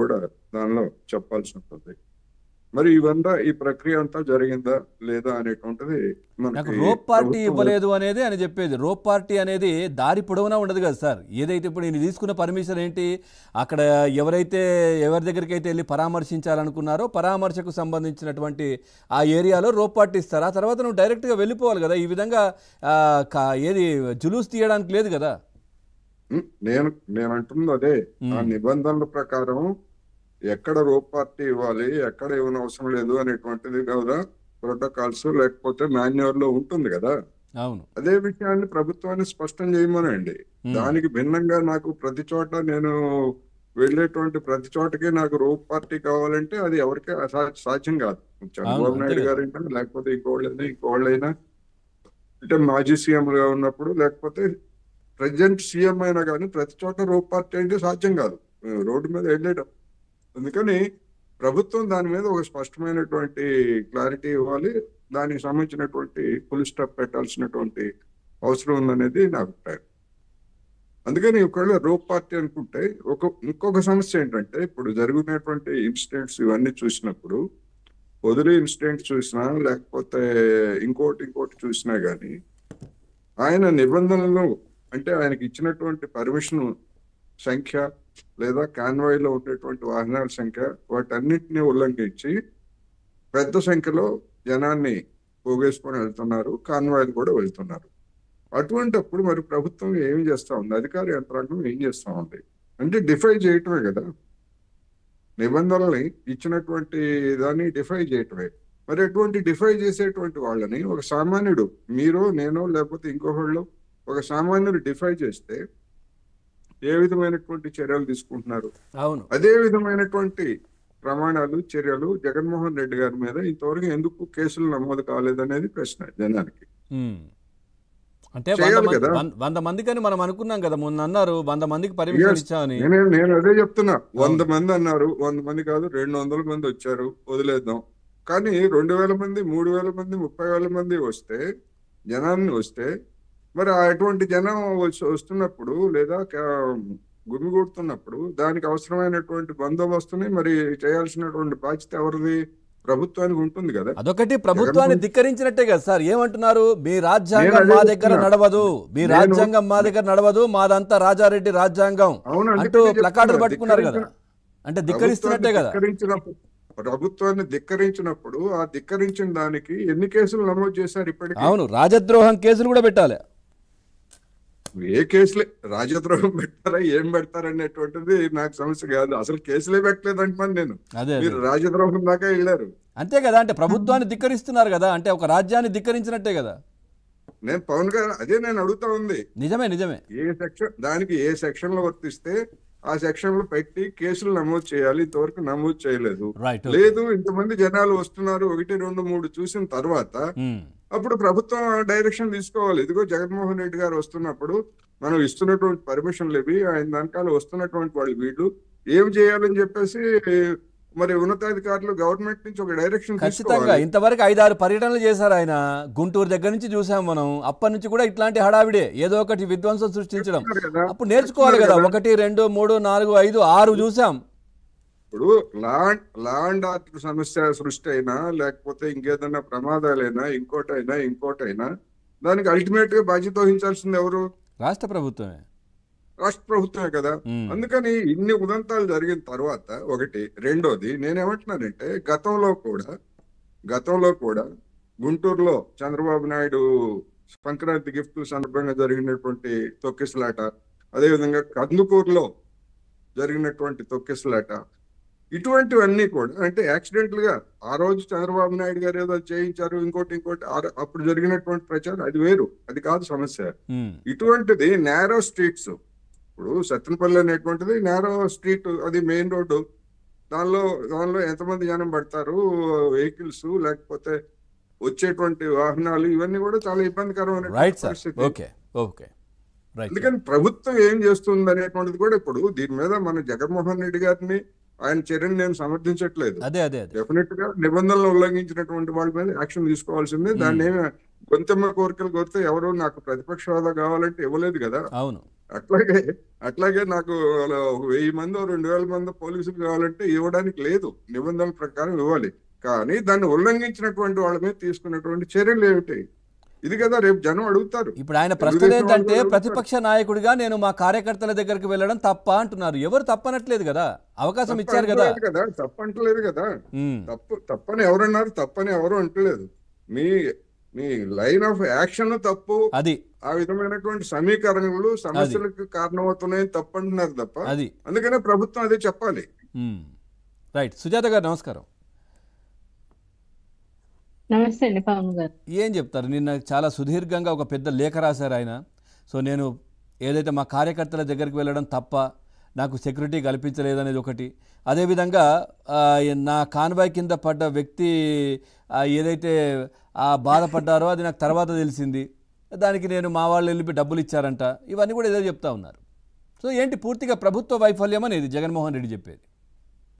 కూడా దానిలో చెప్పాల్సి ఉంటుంది. మరి ఇవంతా ఈ ప్రక్రియ అంతా జరిగిందా లేదా అనేటువంటిది నాకు మనకి రోప్ పార్టీ ప్రభుత్వం ఇవ్వలేదు అనేది అని చెప్పేది. రోప్ పార్టీ అనేది దారి పొడవునా ఉండదు కదా సార్. ఏదైతే ఇప్పుడు నేను తీసుకున్న పర్మిషన్ ఏంటి, అక్కడ ఎవరి దగ్గరికి అయితే వెళ్ళి పరామర్శించాలనుకున్నారో పరామర్శకు సంబంధించినటువంటి ఆ ఏరియాలో రోప్ పార్టీ ఇస్తారు. ఆ తర్వాత నువ్వు డైరెక్ట్గా వెళ్ళిపోవాలి కదా. ఈ విధంగా ఏది జులూస్ తీయడానికి లేదు కదా. నేను నేను అంటున్నది అదే. ఆ ఉమ్, నిబంధనల ప్రకారం ఎక్కడ రోప్ పార్టీ ఇవ్వాలి, ఎక్కడ ఇవ్వనవసరం లేదు అనేటువంటిది కదా ప్రోటోకాల్స్ లేకపోతే మాన్యువల్ లో ఉంటుంది కదా. అవును. అదే విషయాన్ని ప్రభుత్వాన్ని స్పష్టం చేయమనండి. ఉమ్, దానికి భిన్నంగా నాకు ప్రతి చోట నేను వెళ్ళేటువంటి ప్రతి చోటకి నాకు రోప్ పార్టీ కావాలంటే అది ఎవరికి సాధ్యం కాదు. అవును, చంద్రబాబు అంతే నాయుడు కదా. గారైనా లేకపోతే ఇంకోళ్ళైనా అంటే మాజీ సీఎంలుగా ఉన్నప్పుడు లేకపోతే ప్రజెంట్ సీఎం అయినా కానీ ప్రతి చోట రోప్ పార్టీ అంటే సాధ్యం కాదు రోడ్డు మీద వెళ్ళేటప్పుడు. అందుకని ప్రభుత్వం దాని మీద ఒక స్పష్టమైనటువంటి క్లారిటీ ఇవ్వాలి. దానికి సంబంధించినటువంటి ఫుల్ స్టాప్ పెట్టాల్సినటువంటి అవసరం ఉందనేది నా అభిప్రాయం. అందుకని ఒకవేళ రోప్ పార్టీ అనుకుంటే ఇంకొక సమస్య ఏంటంటే ఇప్పుడు జరుగుతున్నటువంటి ఇన్సిడెంట్స్ ఇవన్నీ చూసినప్పుడు పొదిలి ఇన్సిడెంట్ చూసినా లేకపోతే ఇంకోటి చూసినా గానీ ఆయన నిబంధనలు అంటే ఆయనకి ఇచ్చినటువంటి పర్మిషన్ సంఖ్య లేదా కాన్వాయ్లో ఉండేటువంటి వాహనాల సంఖ్య వాటన్నిటిని ఉల్లంఘించి పెద్ద సంఖ్యలో జనాన్ని పోగేసుకొని వెళ్తున్నారు, కాన్వాయ్లు కూడా వెళ్తున్నారు. అటువంటిప్పుడు మరి ప్రభుత్వం ఏం చేస్తా ఉంది, అధికార యంత్రాంగం ఏం చేస్తా ఉంది అంటే డిఫై చేయటమే కదా. నిబంధనల్ని ఇచ్చినటువంటి దాన్ని డిఫై చేయటమే. మరి అటువంటి డిఫై చేసేటువంటి వాళ్ళని ఒక సామాన్యుడు మీరు నేను లేకపోతే ఇంకొకళ్ళు ఒక సామాన్యుడు డిఫై చేస్తే ఏ విధమైనటువంటి చర్యలు తీసుకుంటున్నారు? అవును. అదే విధమైనటువంటి ప్రమాణాలు చర్యలు జగన్మోహన్ రెడ్డి గారి మీద ఇంతవరకు ఎందుకు కేసులు నమోదు కాలేదనేది ప్రశ్న జనానికి. ఉమ్. అంటే చేయాలి కదా. 100 మందికని మనం అనుకున్నాం కదా. మొన్న అన్నారు 100 మందికి పర్మిషన్ ఇచ్చామని. నేను అదే చెప్తున్నా. 100 అవును. మంది అన్నారు, 100 మంది కాదు 200 మంది వచ్చారు, వదిలేద్దాం. కానీ 2000 మంది 3000 మంది 30,000 మంది వస్తే జనాన్ని వస్తే మరి అటువంటి జనం వస్తున్నప్పుడు లేదా గుమిగూడుతున్నప్పుడు దానికి అవసరమైనటువంటి బందోబస్తుని మరి చేయాల్సినటువంటి బాధ్యత ఎవరిది? ప్రభుత్వానికి ఉంటుంది కదా. అదొకటి ప్రభుత్వాన్ని ధిక్కరించినట్టే కదా సార్. ఏమంటున్నారు, మీ నేను రాజ్యాంగం అదే మా దగ్గర చెప్తున్నా. నడవదు, మీ నేను రాజ్యాంగం మా దగ్గర నడవదు, మాదంతా రాజారెడ్డి రాజ్యాంగం అవును అంటూ అందుకనే ప్లకార్డులు చెప్తున్నా. పట్టుకున్నారు కదా. అంటే ధిక్కరిస్తున్నట్టే కదా. ప్రభుత్వాన్ని ధిక్కరించినప్పుడు ఆ ధిక్కరించిన దానికి ఎన్ని కేసులు నమోదు చేశారు ఇప్పటికీ? అవును, రాజద్రోహం కేసులు కూడా పెట్టాలి. ఏ కేసులే రాజద్రోహం పెడతారా ఏం పెడతారా అనేటువంటిది నాకు సమస్య కాదు. అసలు కేసులే పెట్టలేదు అంటున్నాను నేను. అదే అదే మీరు రాజద్రోహం దాకా వెళ్ళారు. అంతే కదా. అంటే ప్రభుత్వాన్ని ధిక్కరిస్తున్నారు కదా. అంటే ఒక రాజ్యాన్ని ధిక్కరించినట్టే కదా. నేను పవన్ గారు అదే నేను అడుగుతా ఉంది. నిజమే నిజమే. దానికి ఏ సెక్షన్ లో వర్తిస్తే ఆ సెక్షన్ లో పెట్టి కేసులు నమోదు చేయాలి. ఇంతవరకు నమోదు చేయలేదు. రైట్. లేదు ఇంతమంది జనాలు వస్తున్నారు 1, 2, 3 చూసిన తర్వాత అప్పుడు ప్రభుత్వం డైరెక్షన్ తీసుకోవాలి. ఇదిగో జగన్మోహన్ రెడ్డి గారు వస్తున్నప్పుడు మనం ఇస్తున్నటువంటి పర్మిషన్లు ఇవి, ఆయన దానికాలు వస్తున్నటువంటి వాళ్ళు వీళ్ళు ఏం చేయాలని చెప్పేసి మరి ఉన్నతాధికారులు గవర్నమెంట్ నుంచి ఒక డైరెక్షన్ ఖచ్చితంగా. తీసుకోవాలి. ఇంతవరకు 5-6 పర్యటనలు చేశారు ఆయన. గుంటూరు దగ్గర నుంచి చూసాం మనం. అప్పటి నుంచి కూడా ఇట్లాంటి హడావిడే, ఏదో ఒకటి విధ్వంసం సృష్టించడం. అప్పుడు నేర్చుకోవాలి కదా. 1, 2, 3, 4, 5, 6 చూసాం. ఇప్పుడు లా అండ్ ఆర్డర్ సమస్య సృష్టి అయినా లేకపోతే ఇంకేదైనా ప్రమాదాలైనా ఇంకోటైనా దానికి అల్టిమేట్ గా బాధ్యత వహించాల్సింది ఎవరు? రాష్ట్ర ప్రభుత్వమే. రాష్ట్ర ప్రభుత్వమే కదా. అందుకని ఇన్ని ఉదంతాలు జరిగిన తర్వాత ఒకటి, రెండోది నేనేమంటున్నానంటే గతంలో కూడా గుంటూరులో చంద్రబాబు నాయుడు సంక్రాంతి గిఫ్ట్ సందర్భంగా జరిగినటువంటి తొక్కిసలాట, అదేవిధంగా కందుకూరులో జరిగినటువంటి తొక్కిసలాట, ఇటువంటివన్నీ కూడా అంటే యాక్సిడెంటల్ గా ఆ రోజు చంద్రబాబు నాయుడు గారు ఏదో చేయించారు, ఇంకోటి అప్పుడు జరిగినటువంటి ప్రచారం అది వేరు, అది కాదు సమస్య. ఇటువంటిది నేరో స్ట్రీట్స్, ఇప్పుడు సత్తెనపల్లి అనేటువంటిది నేరో స్ట్రీట్, అది మెయిన్ రోడ్డు. దానిలో ఎంతమంది జనం పడతారు, వెహికల్స్ లేకపోతే వచ్చేటువంటి వాహనాలు ఇవన్నీ కూడా చాలా ఇబ్బందికరమైన పరిస్థితి. అందుకని ప్రభుత్వం ఏం చేస్తుంది అనేటువంటిది కూడా ఇప్పుడు దీని మీద మన జగన్మోహన్ రెడ్డి గారిని ఆయన చర్యను నేను సమర్థించట్లేదు. డెఫినెట్ గా నిబంధనలు ఉల్లంఘించినటువంటి వాళ్ళ మీద యాక్షన్ తీసుకోవాల్సిందే. దాన్ని ఏమి గొంతెమ్మ కోరికలు కోరితే ఎవరు నాకు ప్రతిపక్ష హోదా కావాలంటే ఇవ్వలేదు కదా. అవును. అట్లాగే అట్లాగే నాకు అలా ఒక 1000 మందో 2000 మందో పోలీసులు కావాలంటే ఇవ్వడానికి లేదు, నిబంధనల ప్రకారం ఇవ్వాలి. కానీ దాన్ని ఉల్లంఘించినటువంటి వాళ్ళ మీద తీసుకున్నటువంటి చర్యలు ఏమిటి? ఇది కదా రేపు జనం అడుగుతారు. ఇప్పుడు ఆయన ప్రశ్న తెలుగుదేశం వాళ్ళు ఏంటంటే కూడా అడుగుతారు. ప్రతిపక్ష నాయకుడిగా నేను మా కార్యకర్తల దగ్గరికి వెళ్ళడం తప్ప అంటున్నారు. ఎవరు తప్పనట్లేదు కదా, అవకాశం ఇచ్చారు కదా. తప్పంటలేదు కదా, తప్పంటలేదు కదా. ఉమ్, తప్పని ఎవరన్నారు? తప్పని ఎవరు అంటలేదు. మీ మీ లైన్ ఆఫ్ యాక్షన్ తప్పు, అది ఆ విధమైనటువంటి సమీకరణలు సమస్యలకు కారణమవుతున్నాయని తప్పంటున్నారు తప్ప, అది అందుకనే ప్రభుత్వం అదే చెప్పాలి. రైట్. సుజాత గారు నమస్కారం. నమస్తే అండి పవన్ గారు. ఏం చెప్తారు? నిన్న చాలా సుదీర్ఘంగా ఒక పెద్ద లేఖ రాశారు ఆయన. సో నేను ఏదైతే మా కార్యకర్తల దగ్గరికి వెళ్ళడం తప్ప, నాకు సెక్యూరిటీ కల్పించలేదనేది ఒకటి. అదేవిధంగా నా కాన్వాయ్ కింద పడ్డ వ్యక్తి ఏదైతే బాధపడ్డారో అది నాకు తర్వాత తెలిసింది, దానికి నేను మా వాళ్ళు వెళ్ళి డబ్బులు ఇచ్చారంట, ఇవన్నీ కూడా ఏదో చెప్తా ఉన్నారు. సో ఏంటి పూర్తిగా ప్రభుత్వ వైఫల్యం అనేది జగన్మోహన్ రెడ్డి చెప్పేది?